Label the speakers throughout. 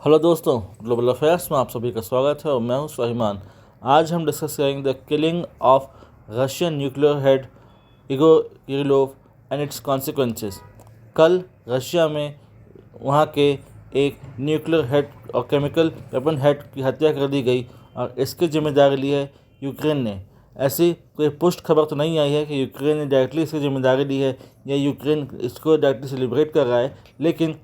Speaker 1: Hello दोस्तों, global affairs में आप सभी का स्वागत है और मैं हूं स्वाभिमान। आज हम डिस्कस करेंगे the killing of Russian nuclear head Igor Kirillov and it's consequences. कल रशिया में वहां के एक न्यूक्लियर हेड और केमिकल वेपन हेड की हत्या कर दी गई और इसकी जिम्मेदारी ली है यूक्रेन ने। ऐसी कोई पुष्ट खबर तो नहीं आई है कि यूक्रेन ने डायरेक्टली इसकी जिम्मेदारी ली है या यूक्रेन इसको डायरेक्टली सेलिब्रेट कर रहा है, लेकिन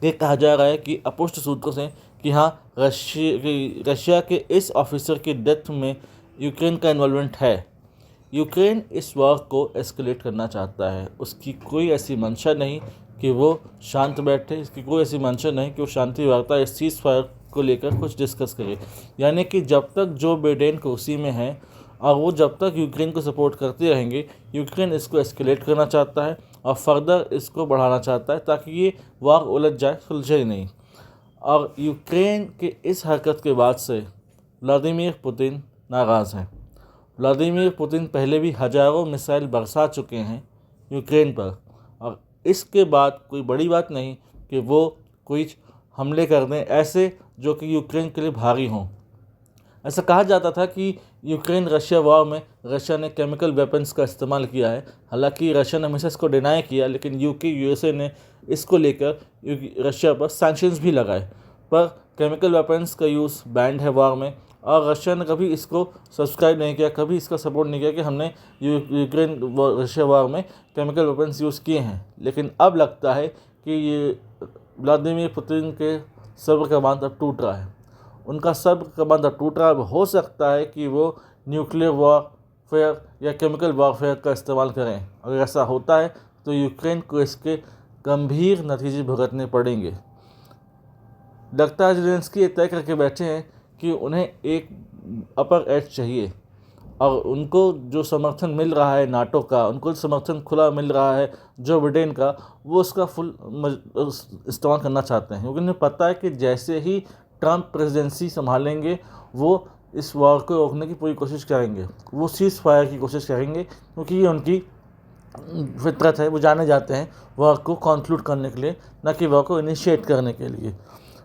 Speaker 1: ये कहा जा रहा है कि अपुष्ट सूत्रों से कि हाँ, रशिया के इस ऑफिसर की डेथ में यूक्रेन का इन्वॉल्वमेंट है। यूक्रेन इस वॉर को एस्केलेट करना चाहता है। उसकी कोई ऐसी मंशा नहीं कि वो शांत बैठे, इसकी कोई ऐसी मंशा नहीं कि वो शांति वार्ता इस सीज़ फायर को लेकर कुछ डिस्कस करे। यानी कि जब तक जो बाइडेन कुर्सी में है और वो जब तक यूक्रेन को सपोर्ट करते रहेंगे, यूक्रेन इसको एस्केलेट करना चाहता है और फर्दर इसको बढ़ाना चाहता है ताकि ये वार उलझ जाए, सुलझे ही नहीं। और यूक्रेन के इस हरकत के बाद से व्लादिमीर पुतिन नाराज़ हैं। व्लादिमीर पुतिन पहले भी हज़ारों मिसाइल बरसा चुके हैं यूक्रेन पर और इसके बाद कोई बड़ी बात नहीं कि वो कोई हमले कर दें ऐसे जो कि यूक्रेन के लिए भारी हों। ऐसा कहा जाता था कि यूक्रेन रशिया वॉर में रशिया ने केमिकल वेपन्स का इस्तेमाल किया है। हालांकि रशिया ने हमेशा इसको डिनाई किया, लेकिन यूएसए ने इसको लेकर रशिया पर सैंक्शंस भी लगाए। पर केमिकल वेपन्स का यूज़ बैंड है वॉर में और रशिया ने कभी इसको सब्सक्राइब नहीं किया, कभी इसका सपोर्ट नहीं किया कि हमने यूक्रेन रशिया वॉर में केमिकल वेपन्स यूज़ किए हैं। लेकिन अब लगता है कि ये व्लादिमीर पुतिन के सब्र का बांध अब टूट रहा है। उनका सब्र का बांध टूट रहा है। हो सकता है कि वो न्यूक्लियर वॉरफेयर या केमिकल वॉरफेयर का इस्तेमाल करें। अगर ऐसा होता है तो यूक्रेन को इसके गंभीर नतीजे भुगतने पड़ेंगे। लगता है ज़ेलेंस्की ये तय करके बैठे हैं कि उन्हें एक अपर एज चाहिए और उनको जो समर्थन मिल रहा है नाटो का, उनको समर्थन खुला मिल रहा है जो बाइडेन का, वो उसका फुल इस्तेमाल करना चाहते हैं। क्योंकि उन्हें पता है कि जैसे ही ट्रंप प्रेसिडेंसी संभालेंगे वो इस वॉर को रोकने की पूरी कोशिश करेंगे, वो सीज़ फायर की कोशिश करेंगे, क्योंकि ये उनकी फितरत है। वो जाने जाते हैं वॉर को कंक्लूड करने के लिए, ना कि वॉर को इनिशिएट करने के लिए।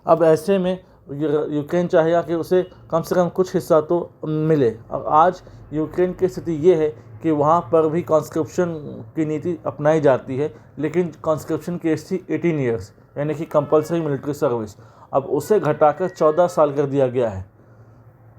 Speaker 1: अब ऐसे में यूक्रेन चाहेगा कि उसे कम से कम कुछ हिस्सा तो मिले। अब आज यूक्रेन की स्थिति ये है कि वहाँ पर भी कॉन्स्क्रिप्शन की नीति अपनाई जाती है, लेकिन कॉन्स्क्रिप्शन की एज थी 18 ईयर्स, यानी कि कंपलसरी मिलिट्री सर्विस। अब उसे घटाकर 14 साल कर दिया गया है।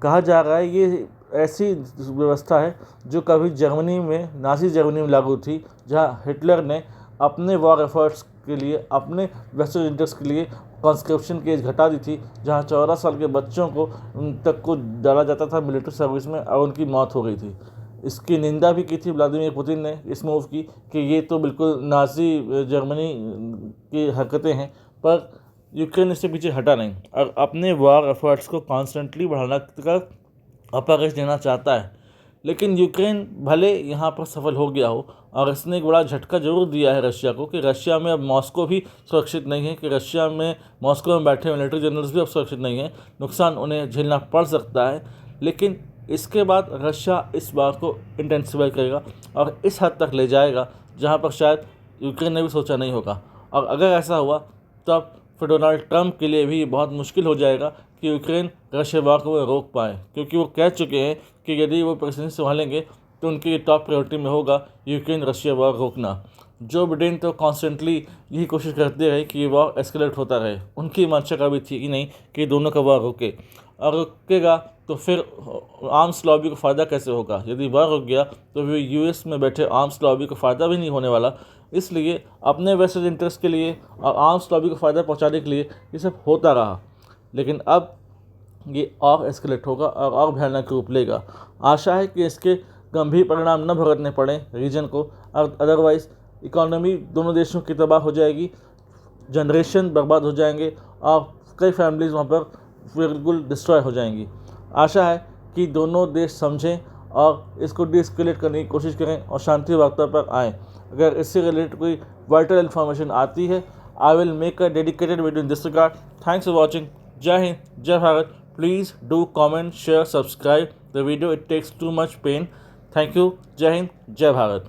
Speaker 1: कहा जा रहा है ये ऐसी व्यवस्था है जो कभी जर्मनी में, नाज़ी जर्मनी में लागू थी, जहाँ हिटलर ने अपने वॉर एफर्ट्स के लिए, अपने वेस्टर्न इंटरेस्ट के लिए कॉन्स्क्रिप्शन की एज घटा दी थी, जहाँ 14 साल के बच्चों को तक को डाला जाता था मिलिट्री सर्विस में और उनकी मौत हो गई थी। इसकी निंदा भी की थी व्लादिमीर पुतिन ने इस मूव की कि ये तो बिल्कुल नाज़ी जर्मनी की हरकतें हैं। पर यूक्रेन इससे पीछे हटा नहीं और अपने वॉर एफर्ट्स को कॉन्स्टेंटली बढ़ाना कर अपर एज देना चाहता है। लेकिन यूक्रेन भले यहाँ पर सफल हो गया हो और इसने एक बड़ा झटका जरूर दिया है रशिया को कि रशिया में अब मॉस्को भी सुरक्षित नहीं है, कि रशिया में मॉस्को में बैठे मिलिट्री जनरल्स भी अब सुरक्षित नहीं है। नुकसान उन्हें झेलना पड़ सकता है, लेकिन इसके बाद रशिया इस बात को इंटेंसिफाई करेगा और इस हद तक ले जाएगा जहाँ पर शायद यूक्रेन ने भी सोचा नहीं होगा। और अगर ऐसा हुआ तब फिर डोनाल्ड ट्रंप के लिए भी बहुत मुश्किल हो जाएगा कि यूक्रेन रशिया वॉर को रोक पाए, क्योंकि वो कह चुके हैं कि यदि वो प्रेसिडेंसी संभालेंगे तो उनकी टॉप प्रायोरिटी में होगा यूक्रेन रशिया वॉर रोकना। जो बाइडेन तो कॉन्स्टेंटली यही कोशिश करते रहे कि ये वॉर एस्केलेट होता रहे। उनकी मंशा का भी थी कि नहीं कि दोनों का वॉर रोके, और रुकेगा तो फिर आर्म्स लॉबी को फ़ायदा कैसे होगा। यदि वॉर रुक गया तो फिर यूएस में बैठे आर्म्स लॉबी को फ़ायदा भी नहीं होने वाला। इसलिए अपने वेस्टर्न इंटरेस्ट के लिए और आर्म्स लॉबी को फ़ायदा पहुंचाने के लिए ये सब होता रहा, लेकिन अब ये और एस्केलेट होगा और भयानक रूप लेगा। आशा है कि इसके गंभीर परिणाम न भुगतने पड़े रीजन को, और अदरवाइज़ इकोनॉमी दोनों देशों की तबाह हो जाएगी, जनरेशन बर्बाद हो जाएंगे और कई फैमिलीज़ वहाँ पर बिल्कुल डिस्ट्रॉय हो जाएंगी। आशा है कि दोनों देश समझें और इसको डिस्केलेट करने की कोशिश करें और शांति वार्ता पर आएँ। अगर इससे रिलेटेड कोई वाइटल इन्फॉर्मेशन आती है, I will make a dedicated video in this regard. Thanks for watching. जय हिंद, जय Bharat. Please do comment, share, subscribe the video. It takes too much pain. Thank you. जय हिंद, जय भारत।